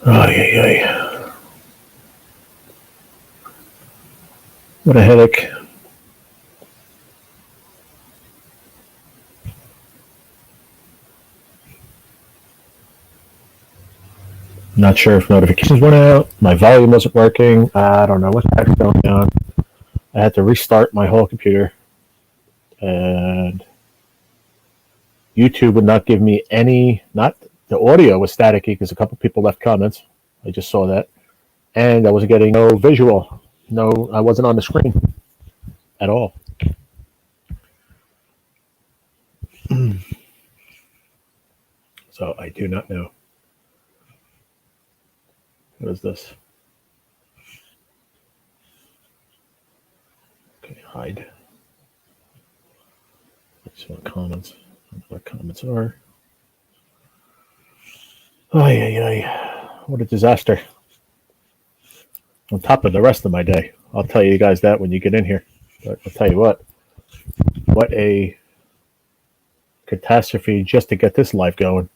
Ay, ay, ay. What a headache. Not sure if notifications went out. My volume wasn't working. I don't know what the heck's going on. I had to restart my whole computer. And YouTube would not give me any, not the audio was staticky because a couple people left comments. I just saw that. And I wasn't getting no visual. No, I wasn't on the screen at all. So I do not know. What is this? Okay, hide. Let's see what comments. What comments are. Ay, ay, ay. What a disaster. On top of the rest of my day. I'll tell you guys that when you get in here. But I'll tell you what a catastrophe just to get this live going.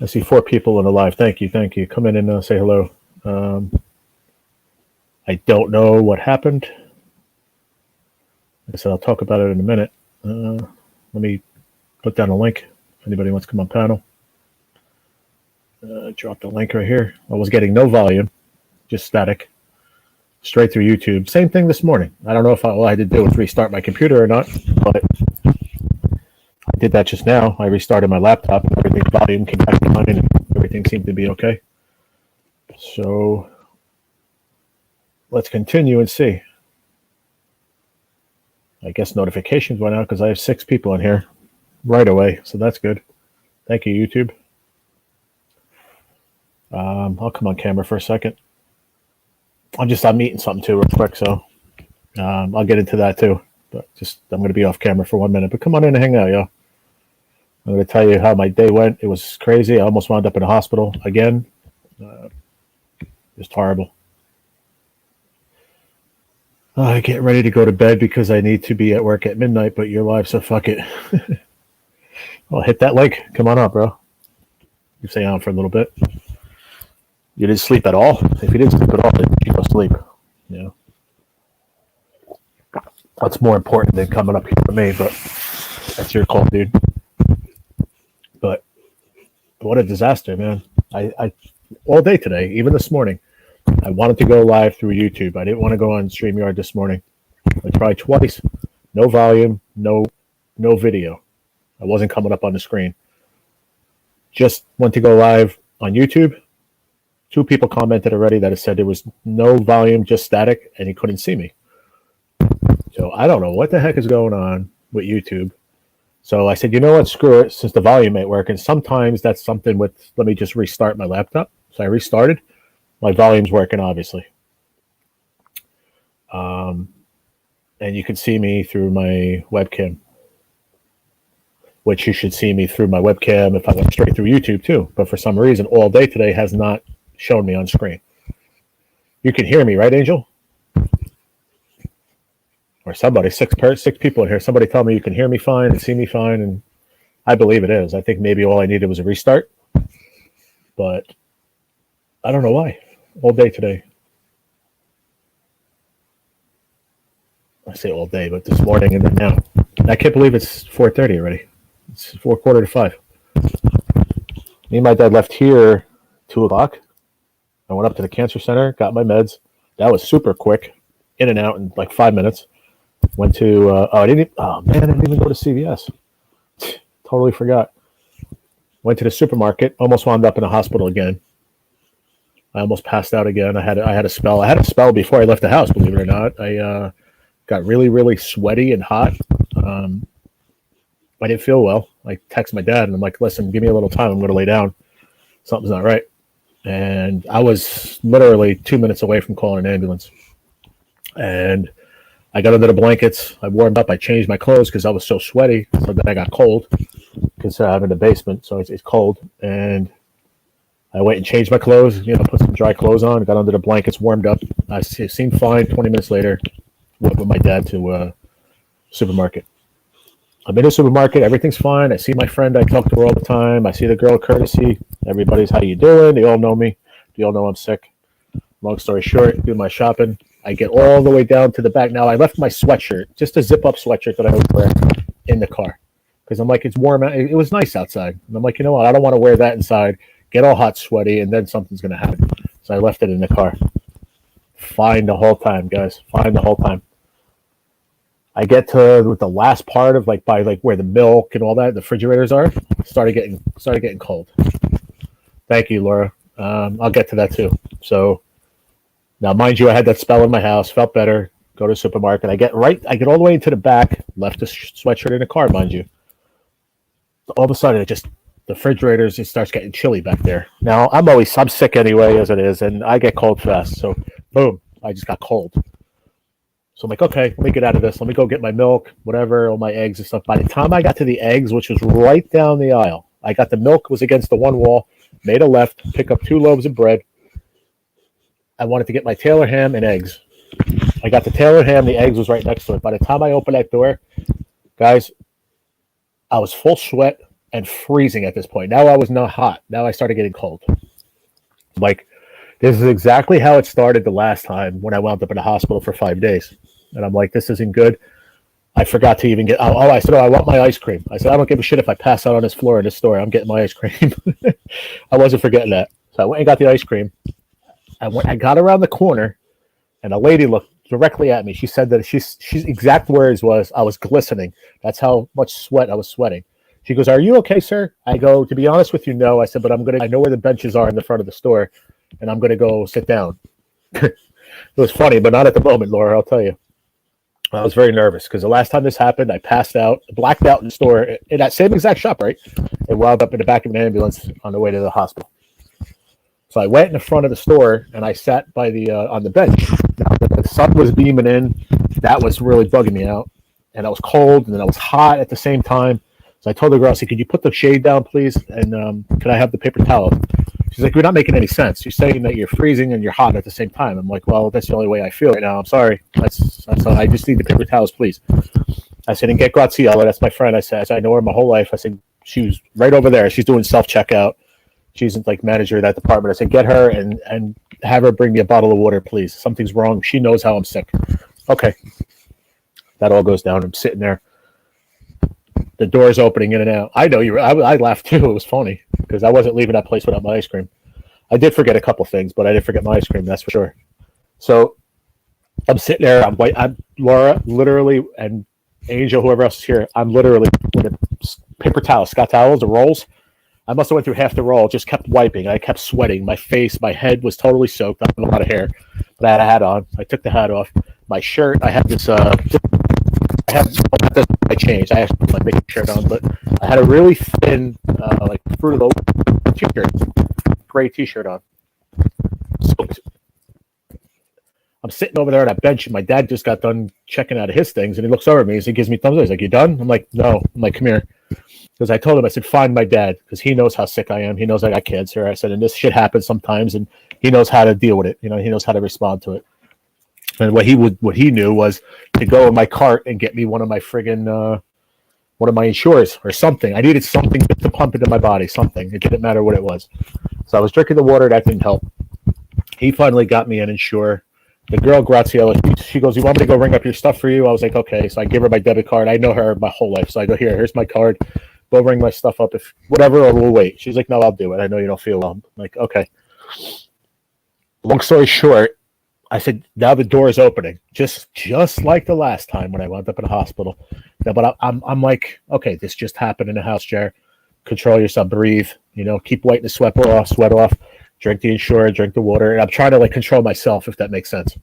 I see 4 people in the live. Thank you. Come in and say hello. I don't know what happened. Like I said, I'll talk about it in a minute. Let me put down a link if anybody wants to come on panel. Drop the link right here. I was getting no volume, just static, straight through YouTube. Same thing this morning. I don't know if all I had to do was restart my computer or not, but I did that just now. I restarted my laptop and everything, volume came back on and everything seemed to be okay. So let's continue and see. I guess notifications went out because I have 6 people in here right away, so that's good. Thank you, YouTube. I'll come on camera for a second. I'm eating something too real quick, so I'll get into that too. But I'm going to be off camera for 1 minute. But come on in and hang out, yo. I'm going to tell you how my day went. It was crazy. I almost wound up in a hospital again. Just horrible. I get ready to go to bed because I need to be at work at midnight, but you're live, so fuck it. Well, hit that link. Come on up, bro. You stay on for a little bit. You didn't sleep at all? If you didn't sleep at all, then you go sleep. You know? That's more important than coming up here for me, but that's your call, dude. But what a disaster, man. I all day today, even this morning, I wanted to go live through YouTube. I didn't want to go on StreamYard this morning. I tried twice. No volume, no video. I wasn't coming up on the screen. Just went to go live on YouTube. 2 people commented already that it said there was no volume, just static, and he couldn't see me. So I don't know what the heck is going on with YouTube. So I said, you know what, screw it, since the volume ain't working. Sometimes that's something with, let me just restart my laptop. So I restarted. My volume's working, obviously. And you can see me through my webcam, which you should see me through my webcam if I went straight through YouTube too. But for some reason, all day today has not shown me on screen. You can hear me, right, Angel? Or somebody, 6 people in here. Somebody tell me you can hear me fine and see me fine, and I believe it is. I think maybe all I needed was a restart, but I don't know why. All day today. I say all day, but this morning and then now. I can't believe it's 4:30 already. It's 4:45. Me and my dad left here 2 o'clock. I went up to the cancer center, got my meds. That was super quick, in and out in like 5 minutes. Went to I didn't even go to CVS. Totally forgot. Went to the supermarket. Almost wound up in a hospital again. I almost passed out again. I had a spell. I had a spell before I left the house. Believe it or not, I got really, really sweaty and hot. I didn't feel well. I texted my dad and I'm like, "Listen, give me a little time. I'm going to lay down. Something's not right." And I was literally 2 minutes away from calling an ambulance. And I got under the blankets. I warmed up. I changed my clothes because I was so sweaty. So then I got cold because I'm in the basement, so it's cold. And I went and changed my clothes, put some dry clothes on, got under the blankets, warmed up. I seemed fine. 20 minutes later, went with my dad to supermarket. I'm in the supermarket. Everything's fine. I see my friend. I talk to her all the time. I see the girl courtesy. Everybody's, how you doing? They all know me. They all know I'm sick. Long story short, do my shopping. I get all the way down to the back. Now, I left my sweatshirt, just a zip-up sweatshirt that I would wear, in the car. Because I'm like, it's warm. It was nice outside. And I'm like, you know what? I don't want to wear that inside, get all hot, sweaty, and then something's going to happen. So I left it in the car. Fine the whole time, guys. Fine the whole time. I get to the last part of by where the milk and all that, the refrigerators are, started getting cold. Thank you, Laura. I'll get to that too. So now, mind you, I had that spell in my house, felt better, go to the supermarket. I get all the way into the back, left the sweatshirt in the car, mind you. All of a sudden, the refrigerators, it starts getting chilly back there. Now, I'm sick anyway as it is, and I get cold fast. So, boom, I just got cold. So I'm like, okay, let me get out of this. Let me go get my milk, whatever, all my eggs and stuff. By the time I got to the eggs, which was right down the aisle, I got the milk, was against the one wall, made a left, pick up 2 loaves of bread. I wanted to get my Taylor ham and eggs. I got the Taylor ham, the eggs was right next to it. By the time I opened that door, guys, I was full sweat and freezing at this point. Now I was not hot. Now I started getting cold. Like, this is exactly how it started the last time when I wound up in the hospital for 5 days. And I'm like, this isn't good. I forgot to even get, I said, I want my ice cream. I said, I don't give a shit if I pass out on this floor in this store. I'm getting my ice cream. I wasn't forgetting that. So I went and got the ice cream. I got around the corner, and a lady looked directly at me. She said that she's exact words was, I was glistening. That's how much sweat I was sweating. She goes, are you okay, sir? I go, to be honest with you, no. I said, but I know where the benches are in the front of the store, and I'm going to go sit down. It was funny, but not at the moment, Laura, I'll tell you. I was very nervous because the last time this happened, I passed out, blacked out in the store in that same exact shop, right? And wound up in the back of an ambulance on the way to the hospital. So I went in the front of the store and I sat by on the bench. Now, the sun was beaming in. That was really bugging me out. And I was cold and then I was hot at the same time. So I told the girl, I said, could you put the shade down, please? And could I have the paper towel? She's like, you're not making any sense. You're saying that you're freezing and you're hot at the same time. I'm like, well, that's the only way I feel right now. I'm sorry. That's I just need the paper towels, please. I said, and get Graziella. That's my friend. I said, I know her my whole life. I said, she was right over there. She's doing self-checkout. She's like manager of that department. I said, get her and have her bring me a bottle of water, please. Something's wrong. She knows how I'm sick. Okay. That all goes down. I'm sitting there. The door's opening in and out. I know you. I laughed too. It was funny because I wasn't leaving that place without my ice cream. I did forget a couple things, but I didn't forget my ice cream. That's for sure. So I'm sitting there. I'm Laura, literally, and Angel, whoever else is here. I'm literally with a paper towel, Scott towels, the rolls. I must have went through half the roll. Just kept wiping. I kept sweating. My face, my head was totally soaked. I had a lot of hair, but I had a hat on. I took the hat off. My shirt. I had this. I changed. I actually put my big shirt on, but I had a really thin, like Fruit of the Loom t-shirt, gray t-shirt on. So I'm sitting over there at that bench, and my dad just got done checking out of his things, and he looks over at me and he gives me thumbs up. He's like, "You done?" I'm like, "No." I'm like, "Come here," because I told him, I said, "Find my dad," because he knows how sick I am. He knows I got cancer. I said, and this shit happens sometimes, and he knows how to deal with it. You know, he knows how to respond to it. And what he knew was to go in my cart and get me one of my Ensures or something. I needed something to pump into my body, something. It didn't matter what it was. So I was drinking the water. That didn't help. He finally got me an Ensure. The girl, Graziella, she goes, you want me to go ring up your stuff for you? I was like, okay. So I give her my debit card. I know her my whole life. So I go, here's my card. Go ring my stuff up, if whatever, or we'll wait. She's like, no, I'll do it. I know you don't feel well. I'm like, okay. Long story short, I said, now the door is opening, just like the last time when I wound up in the hospital. Yeah, but I'm like, okay, this just happened in the house, Jared. Control yourself, breathe, keep wiping the sweat off, drink the Ensure, drink the water. And I'm trying to like control myself, if that makes sense.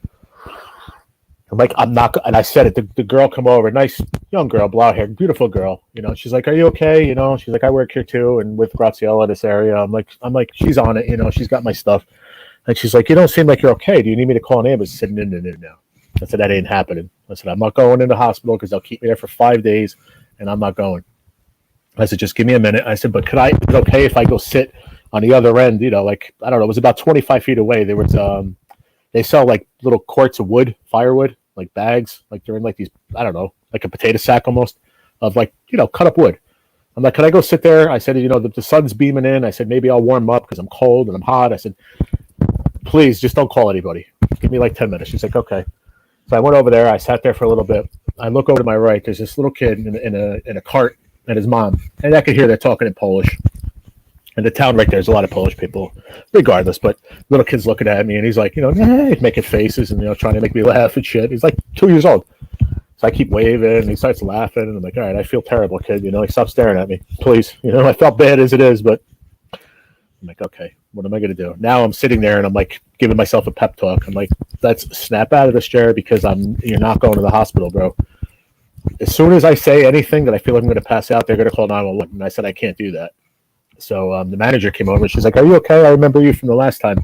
I'm like, I'm not, and I said it, the girl come over, nice young girl, blonde hair, beautiful girl. She's like, are you okay? She's like, I work here too. And with Graziella in this area, I'm like, she's on it. She's got my stuff. And she's like, you don't seem like you're okay. Do you need me to call an ambulance? I said, no. I said, that ain't happening. I said, I'm not going in the hospital because they'll keep me there for 5 days, and I'm not going. I said, just give me a minute. I said, but is it okay if I go sit on the other end? Like, I don't know, it was about 25 feet away. There was, they sell like little quarts of wood, firewood, like bags, like they're in like these, I don't know, like a potato sack almost. of like, cut up wood. I'm like, can I go sit there? I said, the sun's beaming in. I said, maybe I'll warm up because I'm cold and I'm hot. I said, please just don't call anybody. Give me like 10 minutes. She's like, okay. So I went over there. I sat there for a little bit. I look over to my right. There's this little kid in a cart and his mom. And I could hear they're talking in Polish. And the town right there, there's a lot of Polish people, regardless. But little kid's looking at me and he's like, making faces and, trying to make me laugh and shit. He's like 2 years old. So I keep waving and he starts laughing. And I'm like, all right, I feel terrible, kid. Like, stop staring at me, please. I felt bad as it is, but I'm like, okay, what am I going to do? Now I'm sitting there and I'm like giving myself a pep talk. I'm like, let's snap out of this chair because you're not going to the hospital, bro. As soon as I say anything that I feel like I'm going to pass out, they're going to call 911. And I said, I can't do that. So the manager came over and she's like, are you okay? I remember you from the last time.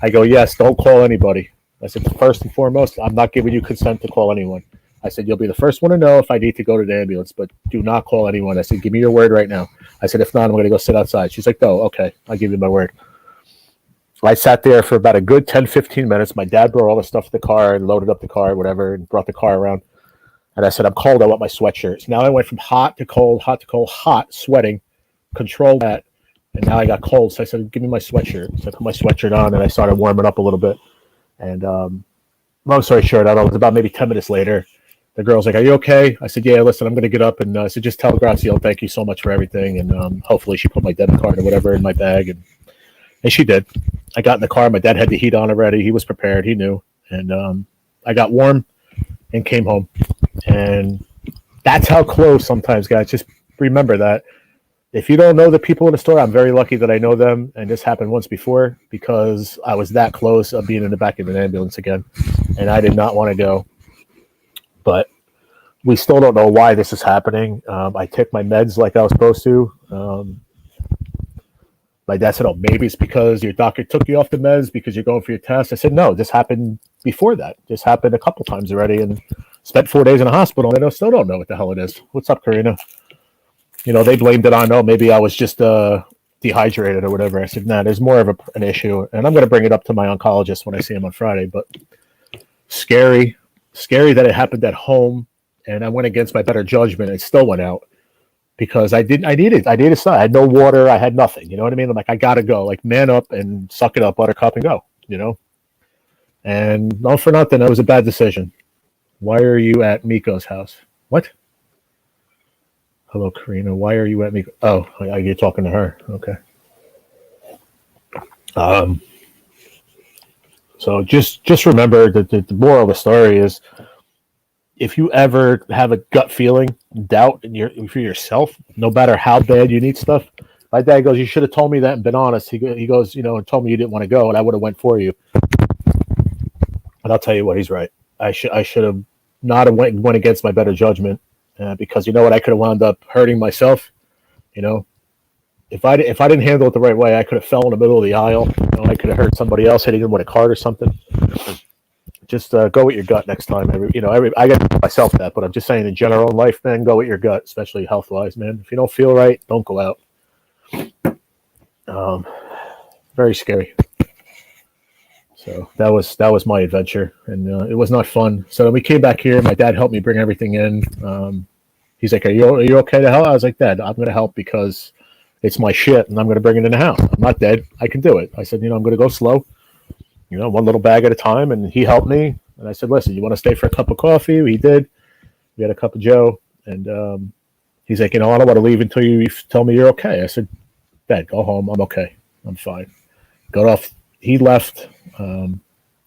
I go, yes, don't call anybody. I said, first and foremost, I'm not giving you consent to call anyone. I said, you'll be the first one to know if I need to go to the ambulance, but do not call anyone. I said, give me your word right now. I said, if not, I'm going to go sit outside. She's like, oh, okay, I'll give you my word. I sat there for about a good 10, 15 minutes. My dad brought all the stuff to the car and loaded up the car, whatever, and brought the car around. And I said, I'm cold. I want my sweatshirt. So now I went from hot to cold, hot, sweating, control that. And now I got cold. So I said, give me my sweatshirt. So I put my sweatshirt on and I started warming up a little bit. And long story short, I don't know, it was about maybe 10 minutes later. The girl's like, are you okay? I said, yeah, listen, I'm going to get up. And I said, just tell Graciela, thank you so much for everything. And hopefully she put my debit card or whatever in my bag. And she did. I got in the car. My dad had the heat on already. He was prepared. He knew. And I got warm and came home. And that's how close sometimes, guys. Just remember that. If you don't know the people in the store, I'm very lucky that I know them. And this happened once before because I was that close of being in the back of an ambulance again. And I did not want to go. But we still don't know why this is happening. I took my meds like I was supposed to. My dad said, oh, maybe it's because your doctor took you off the meds because you're going for your test. I said, no, this happened before that. This happened a couple times already and spent 4 days in a hospital. And I still don't know what the hell it is. What's up, Karina? They blamed it on, maybe I was just dehydrated or whatever. I said, nah, there's more of an issue. And I'm going to bring it up to my oncologist when I see him on Friday. But scary that it happened at home. And I went against my better judgment. It still went out because I needed something. I had no water. I had nothing. You know what I mean? I'm like, I got to go. Like, man up and suck it up, buttercup, and go, And not for nothing, that was a bad decision. Why are you at Miko's house? What? Hello, Karina. Why are you at Miko? Oh, you're talking to her. Okay. So just remember that the moral of the story is if you ever have a gut feeling, doubt for yourself, no matter how bad you need stuff, my dad goes, you should have told me that and been honest. He goes, and told me you didn't want to go and I would have went for you. And I'll tell you what, he's right. I should have not have went against my better judgment because you know what, I could have wound up hurting myself. If I didn't handle it the right way, I could have fell in the middle of the aisle. I could have hurt somebody else hitting them with a cart or something. Just go with your gut next time. I get myself that, but I'm just saying in general in life, man, go with your gut, especially health-wise, man. If you don't feel right, don't go out. Very scary. So that was my adventure, and it was not fun. So then we came back here. My dad helped me bring everything in. He's like, are you okay to help? I was like, Dad, I'm going to help because it's my shit, and I'm going to bring it in the house. I'm not dead. I can do it. I said, I'm going to go slow, one little bag at a time, and he helped me. And I said, listen, you want to stay for a cup of coffee? He did. We had a cup of Joe, and he's like, I don't want to leave until you tell me you're okay. I said, Dad, go home. I'm okay. I'm fine. Got off. He left.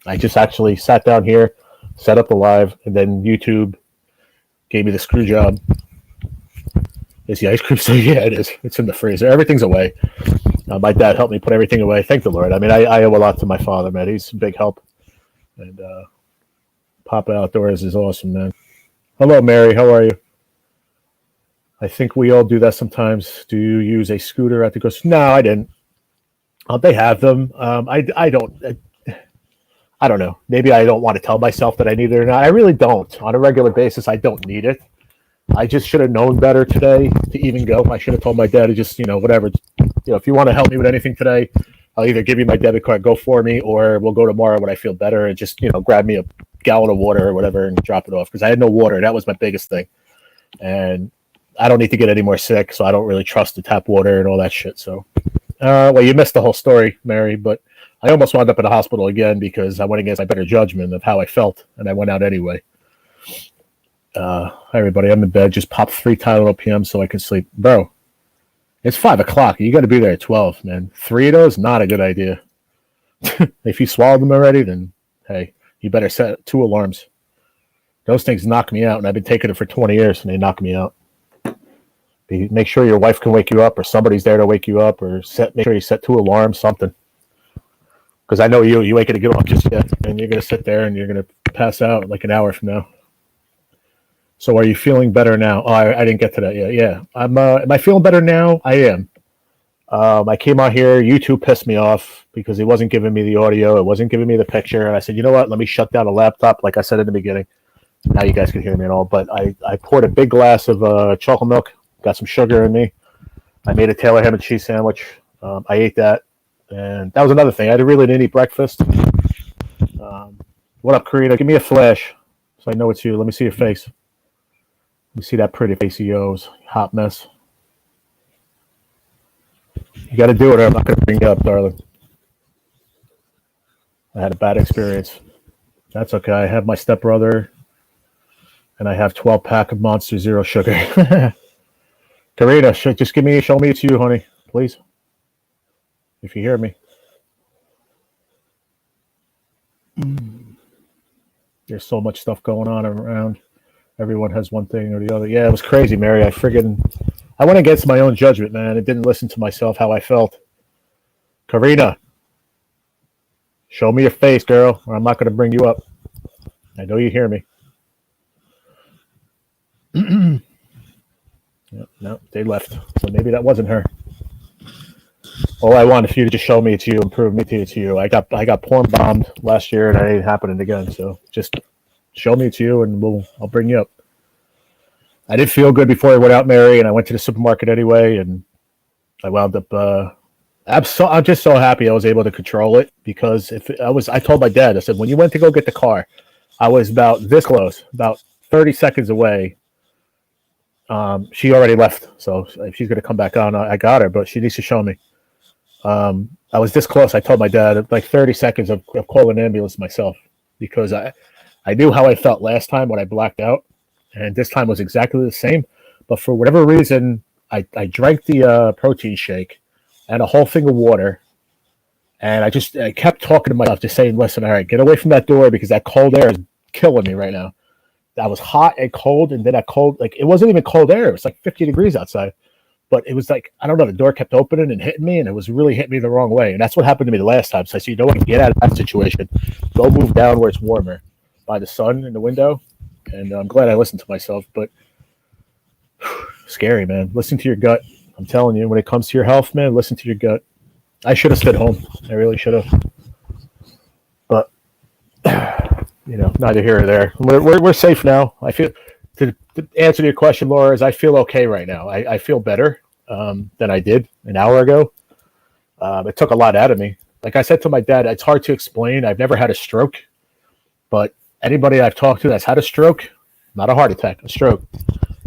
I just actually sat down here, set up the live, and then YouTube gave me the screw job. Is the ice cream still? Yeah, it is. It's in the freezer. Everything's away. My dad helped me put everything away. Thank the Lord. I mean, I owe a lot to my father, man. He's a big help. And Papa Outdoors is awesome, man. Hello, Mary. How are you? I think we all do that sometimes. Do you use a scooter at the grocery? No, I didn't. They have them. I don't. I don't know. Maybe I don't want to tell myself that I need it or not. I really don't. On a regular basis, I don't need it. I just should have known better today to even go. I should have told my dad to just, whatever. If you want to help me with anything today, I'll either give you my debit card, go for me, or we'll go tomorrow when I feel better and just, grab me a gallon of water or whatever and drop it off because I had no water. That was my biggest thing. And I don't need to get any more sick, so I don't really trust the tap water and all that shit. So, well, you missed the whole story, Mary, but I almost wound up in the hospital again because I went against my better judgment of how I felt, and I went out anyway. Hi, everybody. I'm in bed. Just popped 3 Tylenol PM so I can sleep. Bro, it's 5 o'clock. You got to be there at 12, man. 3 of those, not a good idea. If you swallowed them already, then, hey, you better set 2 alarms. Those things knock me out, and I've been taking it for 20 years, and they knock me out. Make sure your wife can wake you up, or somebody's there to wake you up, or make sure you set 2 alarms, something. Because I know you ain't going to get off just yet, and you're going to sit there, and you're going to pass out like an hour from now. So are you feeling better now? Oh, I didn't get to that yet. Yeah. Am I feeling better now? I am. I came out here. YouTube pissed me off because it wasn't giving me the audio. It wasn't giving me the picture. And I said, you know what? Let me shut down the laptop like I said in the beginning. Now you guys can hear me and all. But I poured a big glass of chocolate milk. Got some sugar in me. I made a Taylor ham and cheese sandwich. I ate that. And that was another thing. I really didn't eat breakfast. What up, Karina? Give me a flash so I know it's you. Let me see your face. Let me see that pretty face of yours. Hot mess. You got to do it or I'm not going to bring you up, darling. I had a bad experience. That's okay. I have my stepbrother, and I have 12-pack of Monster Zero Sugar. Karina, just show me it's you, honey, please. If you hear me. There's so much stuff going on around. Everyone has one thing or the other. Yeah, it was crazy, Mary. I went against my own judgment, man. I didn't listen to myself, how I felt. Karina, show me your face, girl, or I'm not going to bring you up. I know you hear me. No, they left. So maybe that wasn't her. All I want is for you to just show me it's you and prove me to it's you. I got porn bombed last year and it ain't happening again. So just show me it's you and I'll bring you up. I didn't feel good before I went out, Mary, and I went to the supermarket anyway, and I wound up. I'm just so happy I was able to control it because I told my dad, I said, when you went to go get the car, I was about this close, about 30 seconds away. She already left, so if she's going to come back on, I got her, but she needs to show me. I was this close. I told my dad, like 30 seconds of calling an ambulance myself because I knew how I felt last time when I blacked out. And this time was exactly the same. But for whatever reason, I drank the protein shake and a whole thing of water. And I kept talking to myself, just saying, listen, all right, get away from that door because that cold air is killing me right now. That was hot and cold. And then that cold, like, it wasn't even cold air. It was like 50 degrees outside. But it was like, I don't know, the door kept opening and hitting me. And it was really hitting me the wrong way. And that's what happened to me the last time. So I said, you know what, get out of that situation. Go move down where it's warmer by the sun in the window. And I'm glad I listened to myself, but scary, man. Listen to your gut. I'm telling you, when it comes to your health, man, listen to your gut. I should have stayed home. I really should have. But, neither here or there. We're safe now. I feel, to answer your question, Laura, is I feel okay right now. I feel better than I did an hour ago. It took a lot out of me. Like I said to my dad, it's hard to explain. I've never had a stroke, but anybody I've talked to that's had a stroke, not a heart attack, a stroke,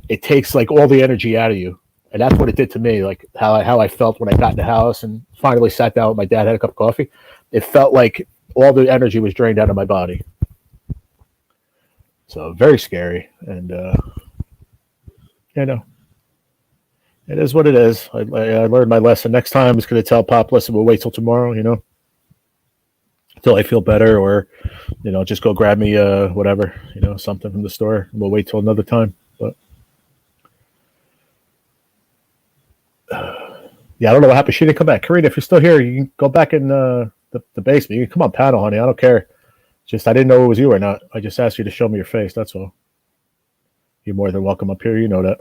it takes like all the energy out of you. And that's what it did to me, like how I felt when I got in the house and finally sat down with my dad, had a cup of coffee. It felt like all the energy was drained out of my body. So very scary. And, it is what it is. I learned my lesson. Next time I was going to tell Pop, listen, we'll wait till tomorrow, until I feel better, or just go grab me whatever, something from the store, and we'll wait till another time. But yeah, I don't know what happened. She didn't come back. Karina, if you're still here, you can go back in the basement. You can come on panel, honey. I don't care. Just I didn't know it was you or not. I just asked you to show me your face. That's all. You're more than welcome up here. You know that.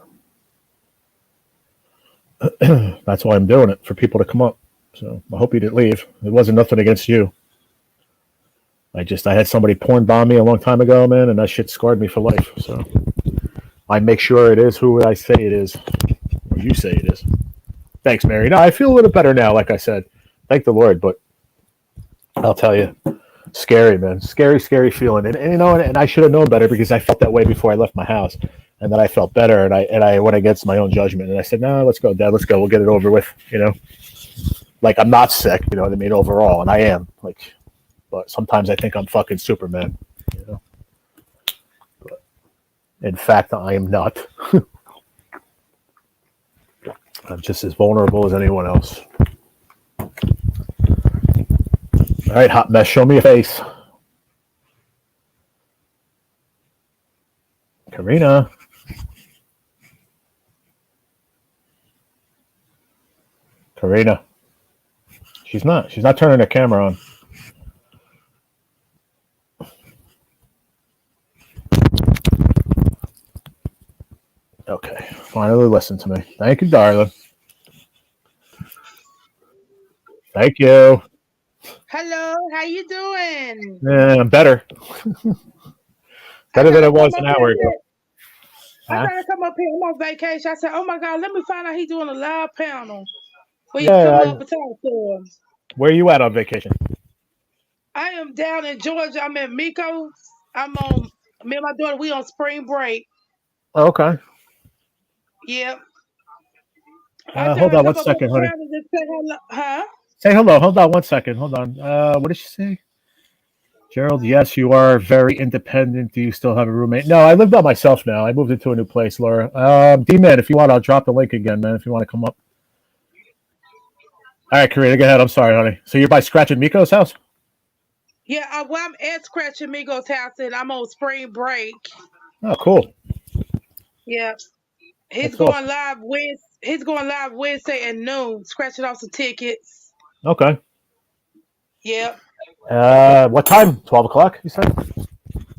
That's why I'm doing it, for people to come up. So I hope you didn't leave. It wasn't nothing against you. I had somebody porn bomb me a long time ago, man, and that shit scarred me for life. So I make sure it is who I say it is, or you say it is. Thanks, Mary. No, I feel a little better now, like I said. Thank the Lord, but I'll tell you, scary, man. Scary, scary feeling. And I should have known better because I felt that way before I left my house. And then I felt better, and I went against my own judgment, and I said, "No, let's go, Dad. Let's go. We'll get it over with." Like I'm not sick. You know what I mean? Overall, and I am. Like, but sometimes I think I'm fucking Superman. You know. But in fact, I am not. I'm just as vulnerable as anyone else. All right, hot mess. Show me your face, Karina. Karina. She's not turning the camera on. Okay, finally listen to me. Thank you, darling. Thank you. Hello, how you doing? I'm better. I Better than tried it to was come up an here. hour ago. I Huh? tried to come up here. I'm on vacation. I said, "Oh my God, let me find out he's doing a live panel where you Yeah. come up and talk to him." Where are you at on vacation? I am down in Georgia. I'm in Miko. I'm on. Me and my daughter. We on spring break. Oh, okay. Yep. I Hold tried to on one come up on second, the honey. panel and just say hello. Huh? Say hello. Hold on one second. Hold on. What did she say? Gerald, yes, you are very independent. Do you still have a roommate? No, I live by myself now. I moved into a new place, Laura. D-Man, if you want, I'll drop the link again, man, if you want to come up. All right, Karina, go ahead. I'm sorry, honey. So you're by Scratch and Miko's house? Yeah. Well, I'm at Scratch Amigo's house and I'm on spring break. Oh, cool. Yep. He's That's cool. going live Wednesday. He's going live Wednesday at noon. Scratching off some tickets. Okay. Yep. What time? 12 o'clock, you said?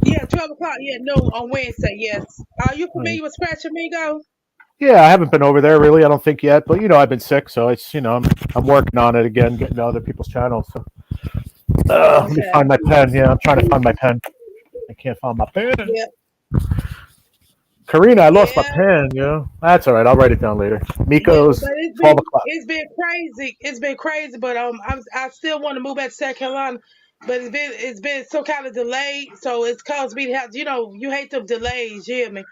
Yeah, 12 o'clock. Yeah, noon on Wednesday. Yes. Are you All right. familiar with Scratch Amigo? Yeah, I haven't been over there really. I don't think yet, but I've been sick, so it's I'm working on it again, getting to other people's channels. So let me Okay. find my pen. Yeah, I'm trying to find my pen. I can't find my pen. Yeah. Karina, I lost my Yeah. pen. That's all right. I'll write it down later. Yeah. Miko's But it's 12 o'clock. crazy. It's been crazy. But I still want to move back to South Carolina. But it's been so kind of delayed. So it's caused me to have you hate them delays. You hear me?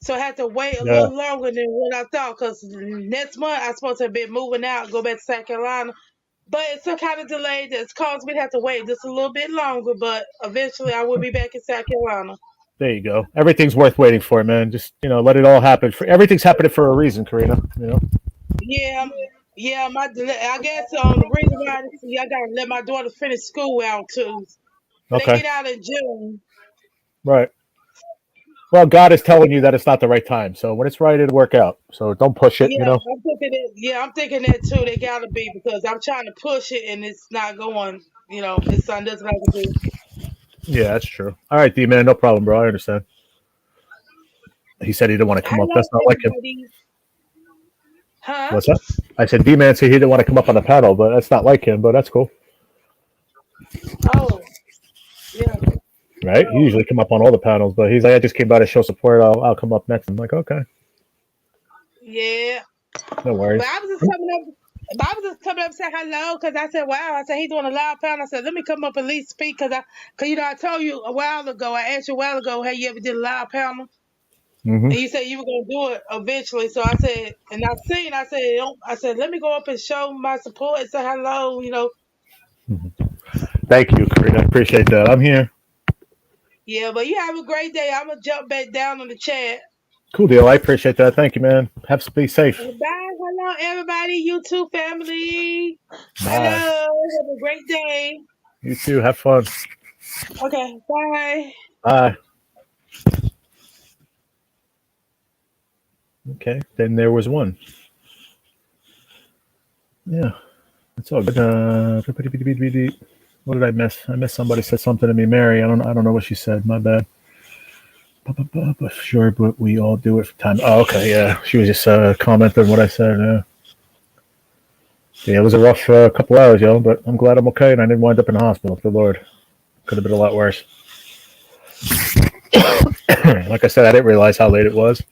So I had to wait a Yeah, little longer than what I thought. Cause next month I'm supposed to have been moving out, go back to South Carolina. But it's so kind of delayed that's caused me to have to wait just a little bit longer. But eventually I will be back in South Carolina. there you go. Everything's worth waiting for, man. Just let it all happen. Everything's happening for a reason, Karina. Yeah, yeah. I guess the reason why I gotta let my daughter finish school out too. They Okay, get out in June. right. Well, God is telling you that it's not the right time. So when it's right, it'll work out. So don't push it. Yeah, I'm thinking that. Yeah, I'm thinking that too. They gotta be because I'm trying to push it and it's not going. It's son doesn't like to do. Yeah, that's true. All right, D man, no problem, bro. I understand. He said he didn't want to come up. Hello, That's not like him. everybody. Huh? What's that? I said D man said he didn't want to come up on the panel, but that's not like him. But that's cool, Oh, yeah, right? He usually come up on all the panels, but he's like, I just came by to show support. I'll come up next. I'm like, okay, yeah. no But worries. I was just coming up. But I was just coming up to say hello because I said, "Wow!" I said he's doing a live panel. I said, "Let me come up at least speak," because I told you a while ago. I asked you a while ago, "Hey, you ever did a live panel?" Mm-hmm. And you said you were gonna do it eventually. So I said, and I said, I said, let me go up and show my support and say hello. Thank you, Karina. I appreciate that. I'm here. Yeah, but you have a great day. I'm gonna jump back down on the chat. Cool deal. I appreciate that. Thank you, man. Be safe. Bye, hello, everybody. YouTube family. Hello, Bye. have a great day. You too. Have fun. Okay, bye. Bye. Okay. Then there was one. Yeah. That's all good. What did I miss? I missed somebody said something to me. Mary. I don't know what she said. My bad. But sure, but we all do it for time. Oh, okay. Yeah. She was just commenting what I said. Yeah, it was a rough couple hours, but I'm glad I'm okay and I didn't wind up in the hospital. Good Lord. Could have been a lot worse. Like I said, I didn't realize how late it was.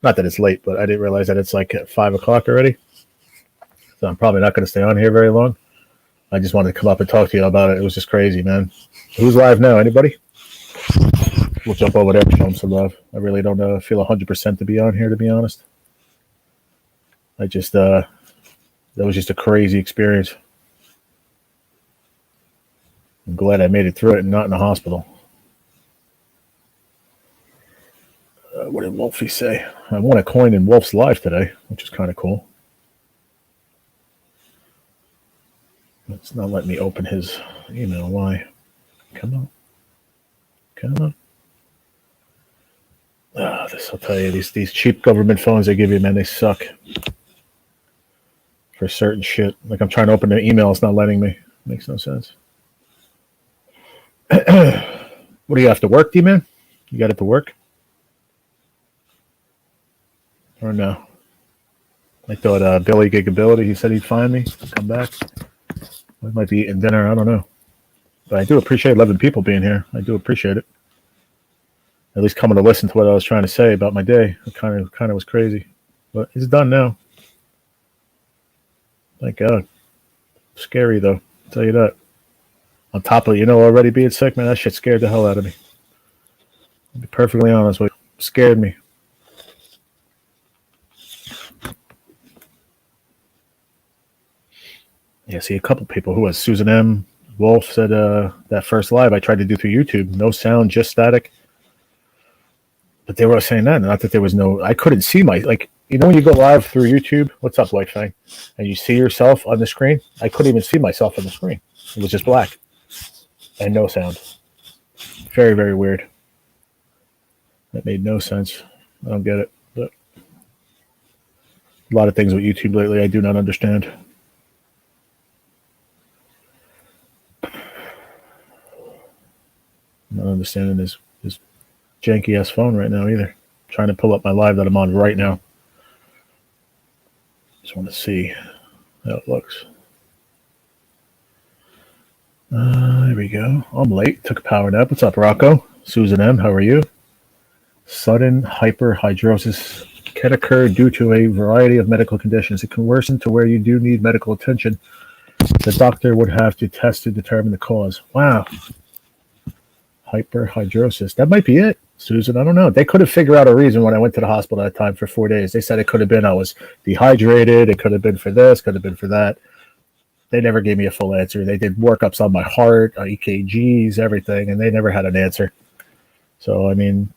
Not that it's late, but I didn't realize that it's like at 5 o'clock already. So I'm probably not going to stay on here very long. I just wanted to come up and talk to you about it. It was just crazy, man. Who's live now? Anybody? we'll jump over there and show him some love. I really don't feel 100% to be on here, to be honest. I just that was just a crazy experience. I'm glad I made it through it and not in the hospital. What did Wolfie say? I won a coin in Wolf's Live today, which is kind of cool. It's not letting me open his email. Why? Come on. Come on. I'll tell you, these cheap government phones they give you, man, they suck. For certain shit. Like I'm trying to open an email, it's not letting me. Makes no sense. What do you have to work, D-Man? You got it to work? Or no? I thought Billy Gigability, he said he'd find me, come back. I might be eating dinner, I don't know. But I do appreciate 11 people being here. I do appreciate it. At least coming to listen to what I was trying to say about my day. It kind of was crazy. But it's done now. Thank God. Scary, though. I'll tell you that. On top of, already being sick, man, that shit scared the hell out of me. I'll be perfectly honest with you. It scared me. Yeah, see, a couple people who was Susan M. Wolf said that first live I tried to do through YouTube. No sound, just static. But they were saying that, not that there was no, I couldn't see when you go live through YouTube, what's up, White Fang? And you see yourself on the screen, I couldn't even see myself on the screen. It was just black and no sound. Very, very weird. That made no sense. I don't get it. But a lot of things with YouTube lately I do not understand. I'm not understanding this janky ass phone right now either. I'm trying to pull up my live that I'm on right now. Just want to see how it looks. There we go. I'm late. Took a power nap. What's up, Rocco? Susan M., how are you? Sudden hyperhidrosis can occur due to a variety of medical conditions. It can worsen to where you do need medical attention. The doctor would have to test to determine the cause. Wow. Hyperhidrosis. That might be it, Susan. I don't know. They couldn't figure out a reason when I went to the hospital that time for 4 days. They said it could have been I was dehydrated. It could have been for this, could have been for that. They never gave me a full answer. They did workups on my heart, EKGs, everything, and they never had an answer. So, I mean,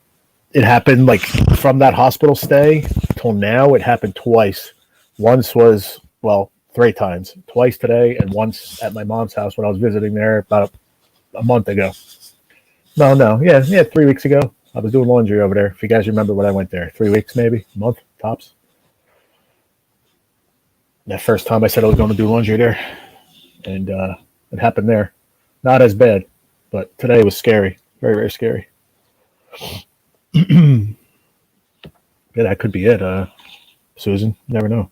it happened from that hospital stay till now, it happened twice. Once was, 3 times. Twice today and once at my mom's house when I was visiting there about a month ago. No. Yeah, 3 weeks ago. I was doing laundry over there. If you guys remember when I went there. 3 weeks maybe, a month, tops. That first time I said I was going to do laundry there. And it happened there. Not as bad, but today was scary. Very, very scary. Yeah, that could be it, Susan. Never know.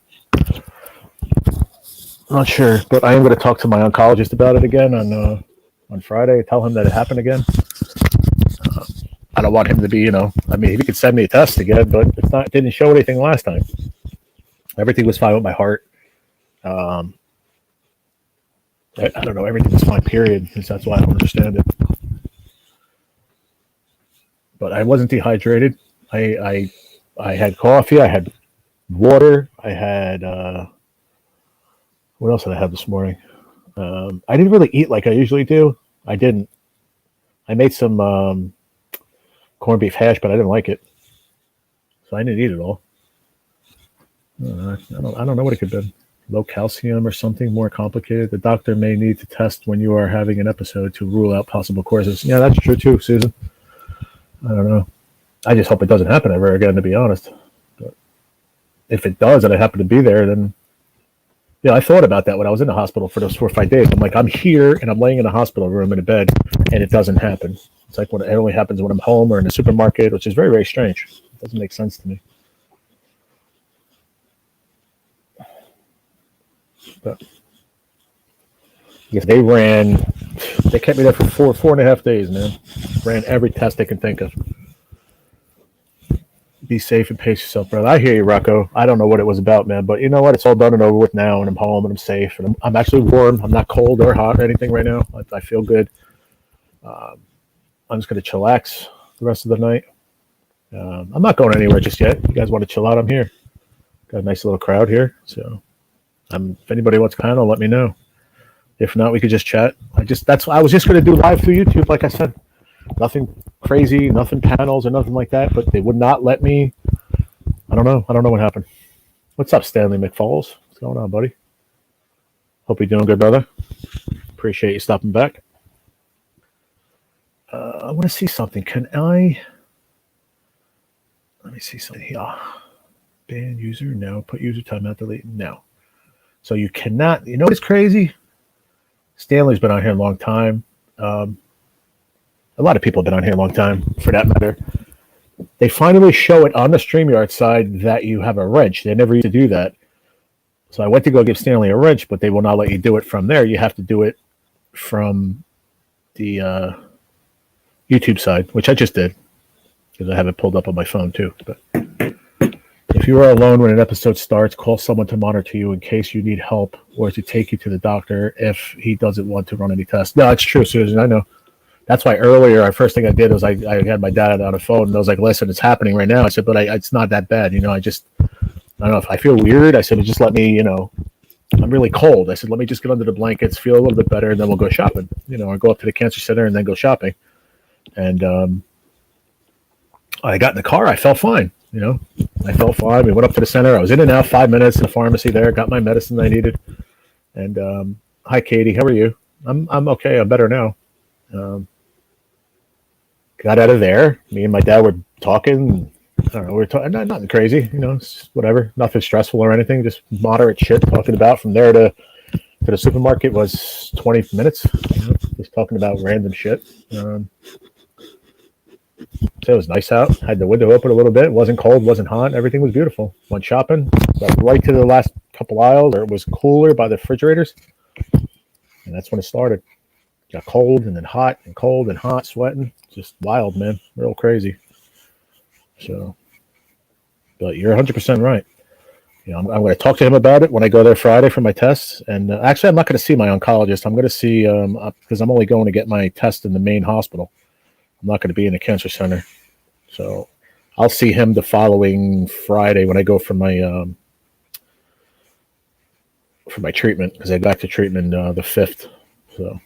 I'm not sure, but I am going to talk to my oncologist about it again on Friday. Tell him that it happened again. I don't want him to be, he could send me a test again, but it didn't show anything last time. Everything was fine with my heart. I don't know. Everything was fine, period. That's why I don't understand it. But I wasn't dehydrated. I had coffee. I had water. I had, what else did I have this morning? I didn't really eat like I usually do. I didn't. I made some corned beef hash, but I didn't like it. So I didn't eat it all. I don't know what it could have been. Low calcium or something more complicated. The doctor may need to test when you are having an episode to rule out possible causes. Yeah, that's true too, Susan. I don't know. I just hope it doesn't happen ever again, to be honest. But if it does and I happen to be there, then I thought about that when I was in the hospital for those 4 or 5 days. I'm like, I'm here and I'm laying in a hospital room in a bed and it doesn't happen. It's like when it only happens when I'm home or in the supermarket, which is very, very strange. It doesn't make sense to me. But if they kept me there for 4.5 days, man. Ran every test they can think of. Be safe and pace yourself, brother. I hear you, Rocco. I don't know what it was about, man, but you know what? It's all done and over with now, and I'm home and I'm safe, and I'm actually warm. I'm not cold or hot or anything right now. I feel good. I'm just going to chillax, the rest of the night. I'm not going anywhere just yet. You guys want to chill out? I'm here. Got a nice little crowd here. So if anybody wants to panel, let me know. If not, we could just chat. I was just going to do live through YouTube, like I said. Nothing crazy, nothing panels or nothing like that, but they would not let me. I don't know what happened. What's up, Stanley McFalls? What's going on, buddy? Hope you're doing good, brother. Appreciate you stopping back. I want to see something. Let me see something here. Ban user? No. Put user timeout, delete? No. So you cannot. You know what's crazy? Stanley's been on here a long time. A lot of people have been on here a long time, for that matter. They finally show it on the StreamYard side that you have a wrench. They never used to do that. So I went to go give Stanley a wrench, but they will not let you do it from there. You have to do it from the YouTube side, which I just did because I have it pulled up on my phone too. But if you are alone when an episode starts, call someone to monitor you in case you need help or to take you to the doctor if he doesn't want to run any tests. No, it's true, Susan. I know. That's why earlier, first thing I did was I had my dad on the phone, and I was like, listen, it's happening right now. I said, but it's not that bad. I don't know if I feel weird. I said, just let me, I'm really cold. I said, let me just get under the blankets, feel a little bit better, and then we'll go shopping. Or go up to the cancer center and then go shopping. And I got in the car. I felt fine. I felt fine. We went up to the center. I was in and out 5 minutes in the pharmacy there. Got my medicine I needed. And hi, Katie. How are you? I'm okay. I'm better now. Got out of there. Me and my dad were talking. I don't know. We were talking nothing crazy. It's whatever. Nothing stressful or anything. Just moderate shit talking about. From there to the supermarket was 20 minutes. Just talking about random shit. So it was nice out. Had the window open a little bit. It wasn't cold, wasn't hot. Everything was beautiful. Went shopping. Got right to the last couple aisles where it was cooler by the refrigerators. And that's when it started. Got cold and then hot and cold and hot, sweating. Just wild, man. Real crazy. So, but you're 100% right. I'm going to talk to him about it when I go there Friday for my tests. And actually, I'm not going to see my oncologist. I'm going to see, because I'm only going to get my test in the main hospital. I'm not going to be in the cancer center. So I'll see him the following Friday when I go for my treatment, because I got to treatment the 5th. So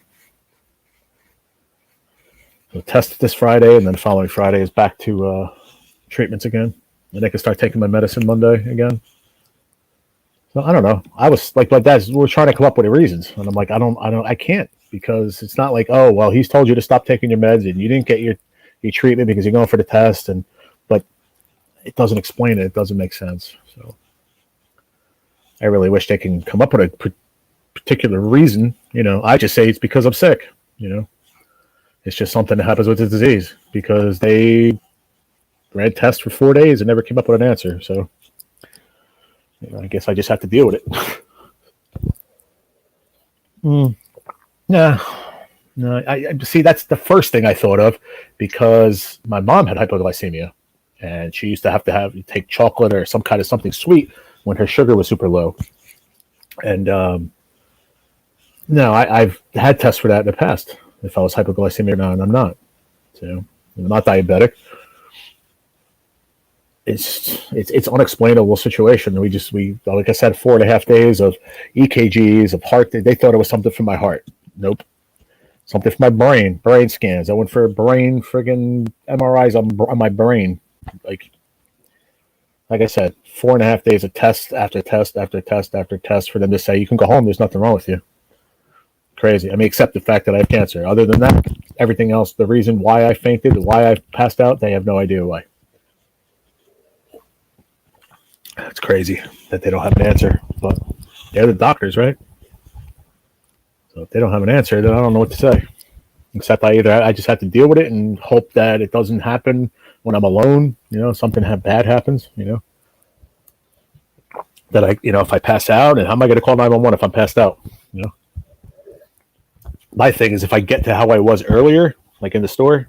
I'll test this Friday, and then the following Friday is back to treatments again. And I can start taking my medicine Monday again. So I don't know. I was like my dad, we're trying to come up with reasons. And I'm like, I can't, because it's not like, oh, well, he's told you to stop taking your meds and you didn't get your treatment because you're going for the test. But it doesn't explain it. It doesn't make sense. So I really wish they can come up with a particular reason. I just say it's because I'm sick. It's just something that happens with the disease, because they ran tests for 4 days and never came up with an answer. So I guess I just have to deal with it. No, I see. That's the first thing I thought of, because my mom had hypoglycemia, and she used to have take chocolate or some kind of something sweet when her sugar was super low. And no, I've had tests for that in the past, if I was hypoglycemic or not, and I'm not. So I'm not diabetic. It's unexplainable situation. We like I said, 4.5 days of EKGs of heart. They thought it was something from my heart. Nope. Something from my brain scans. I went for brain friggin' MRIs on my brain. Like I said, 4.5 days of test after test after test after test for them to say you can go home. There's nothing wrong with you. Crazy. I mean, except the fact that I have cancer. Other than that, everything else, the reason why I fainted, why I passed out, they have no idea why. It's crazy that they don't have an answer, but they're the doctors, right? So if they don't have an answer, then I don't know what to say. Except I just have to deal with it and hope that it doesn't happen when I'm alone. Something bad happens. That if I pass out, and how am I going to call 911 if I'm passed out? My thing is, if I get to how I was earlier, like in the store,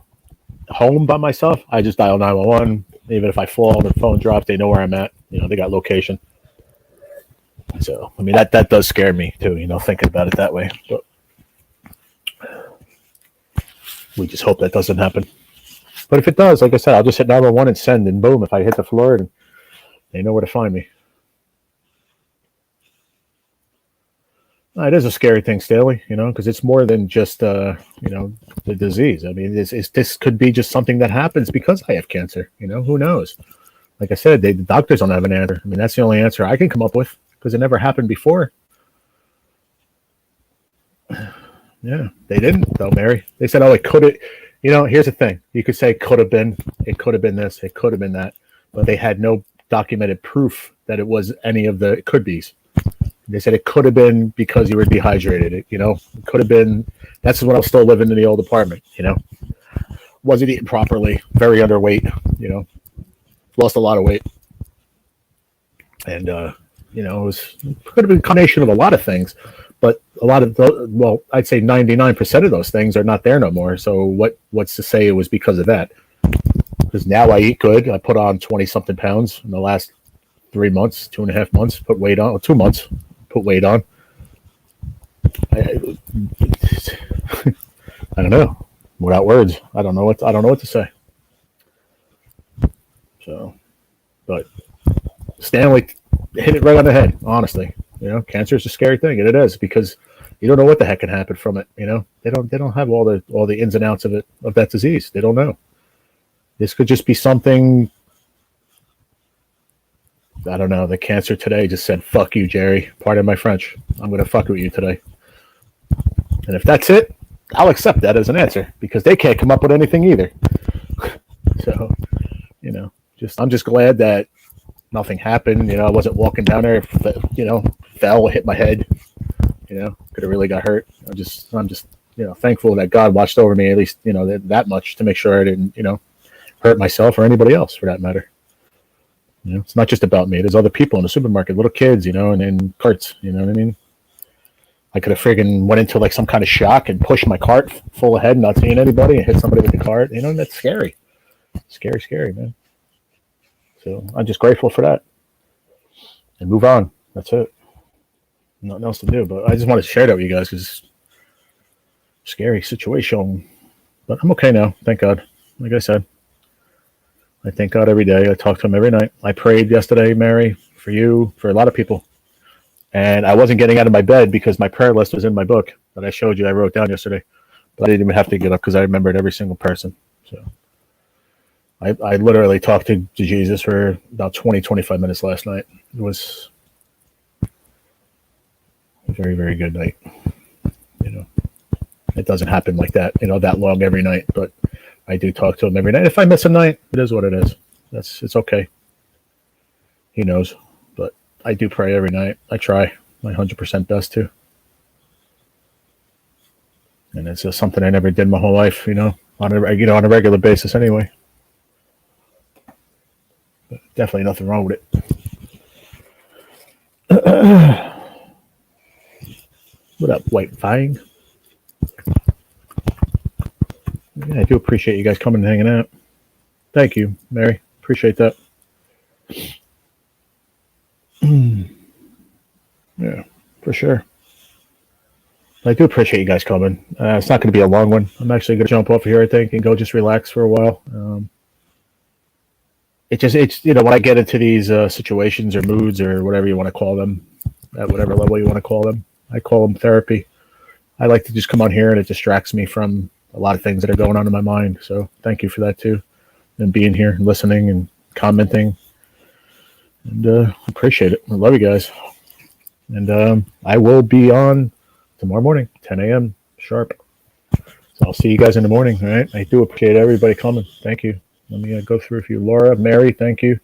home by myself, I just dial 911. Even if I fall and the phone drops, they know where I'm at. They got location. So, I mean, that does scare me too, thinking about it that way. But we just hope that doesn't happen. But if it does, like I said, I'll just hit 911 and send, and boom, if I hit the floor, and they know where to find me. It is a scary thing, Staley, because it's more than just, the disease. I mean, this could be just something that happens because I have cancer. Who knows? Like I said, the doctors don't have an answer. I mean, that's the only answer I can come up with because it never happened before. Yeah, they didn't, though, Mary. They said, oh, it could have. Here's the thing. You could say it could have been this, it could have been that, but they had no documented proof that it was any of the could-be's. They said it could have been because you were dehydrated. It could have been. That's when I was still living in the old apartment. Wasn't eating properly, very underweight. Lost a lot of weight, and it could have been a combination of a lot of things. But a lot of I'd say 99% of those things are not there no more. So what's to say it was because of that? Because now I eat good. I put on 20-something pounds in the last 3 months, 2.5 months. Put weight on. 2 months. Put weight on. I don't know. Without words, I don't know what to say. So, but Stanley hit it right on the head. Honestly, cancer is a scary thing, and it is because you don't know what the heck can happen from it. They don't have all the ins and outs of that disease. They don't know. This could just be something. I don't know. The cancer today just said, fuck you, Jerry. Pardon my French. I'm going to fuck with you today. And if that's it, I'll accept that as an answer because they can't come up with anything either. So, I'm just glad that nothing happened. I wasn't walking down there, fell, hit my head, could have really got hurt. I'm just thankful that God watched over me at least, that much to make sure I didn't, hurt myself or anybody else for that matter. It's not just about me. There's other people in the supermarket, little kids, and in carts, you know what I mean? I could have friggin' went into like some kind of shock and pushed my cart full ahead, not seeing anybody, and hit somebody with the cart. That's scary. Scary, man. So I'm just grateful for that. And move on. That's it. Nothing else to do. But I just wanted to share that with you guys because scary situation. But I'm okay now. Thank God. Like I said. I thank God every day. I talk to him every night. I prayed yesterday, Mary, for you, for a lot of people. And I wasn't getting out of my bed because my prayer list was in my book that I showed you I wrote down yesterday. But I didn't even have to get up because I remembered every single person. So I literally talked to Jesus for about 20, 25 minutes last night. It was a very, very good night. It doesn't happen like that, that long every night. But I do talk to him every night. If I miss a night, it is what it is. It's okay. He knows. But I do pray every night. I try my 100% best to. And it's just something I never did my whole life, on a regular basis anyway. But definitely nothing wrong with it. What up, White Fang? Yeah, I do appreciate you guys coming and hanging out. Thank you, Mary. Appreciate that. Yeah, for sure. I do appreciate you guys coming. It's not going to be a long one. I'm actually going to jump off here, I think, and go just relax for a while. It's when I get into these situations or moods or whatever you want to call them, at whatever level you want to call them, I call them therapy. I like to just come on here and it distracts me from a lot of things that are going on in my mind. So thank you for that too. And being here and listening and commenting. And appreciate it. I love you guys. And I will be on tomorrow morning, 10 a.m. sharp. So I'll see you guys in the morning. All right. I do appreciate everybody coming. Thank you. Let me go through a few. Laura, Mary, thank you.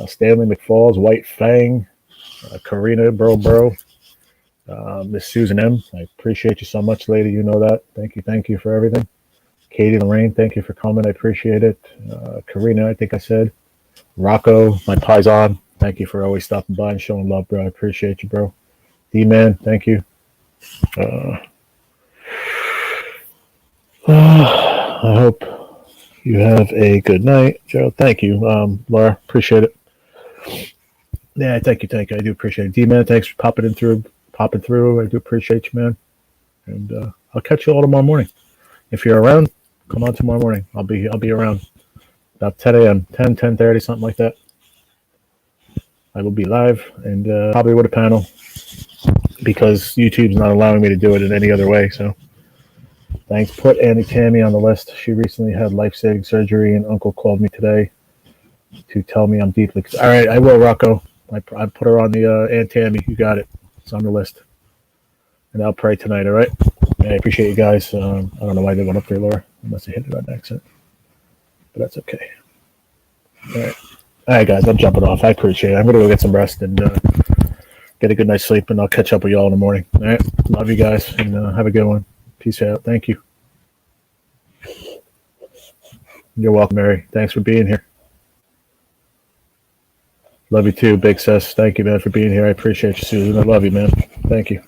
Stanley McFalls, White Fang, Karina, Burrow. Miss Susan M. I appreciate you so much, lady. You know that. Thank you for everything. Katie Lorraine, thank you for coming. I appreciate it. Karina, I think I said. Rocco, my paisan, thank you for always stopping by and showing love, bro. I appreciate you, bro. D-Man, thank you. I hope you have a good night, Joe. Thank you, Laura. Appreciate it. Yeah, thank you. I do appreciate it. D-Man, thanks for popping through. I do appreciate you, man. And I'll catch you all tomorrow morning. If you're around, Come on tomorrow morning. I'll be around about 10 a.m. 10:30, something like that. I will be live and probably with a panel because YouTube's not allowing me to do it in any other way. So thanks. Put Annie Tammy on the list. She recently had life-saving surgery, and Uncle called me today to tell me I'm deeply. All right, I will, Rocco. I put her on the Aunt Tammy. You got it. It's on the list. And I'll pray tonight, all right? I appreciate you guys. I don't know why they went up there, Laura. I must have hit it on accident. But that's okay. All right. All right, guys, I'm jumping off. I appreciate it. I'm going to go get some rest and get a good night's sleep, and I'll catch up with you all in the morning. All right? Love you guys, and have a good one. Peace out. Thank you. You're welcome, Mary. Thanks for being here. Love you too, Big Sis. Thank you, man, for being here. I appreciate you, Susan. I love you, man. Thank you.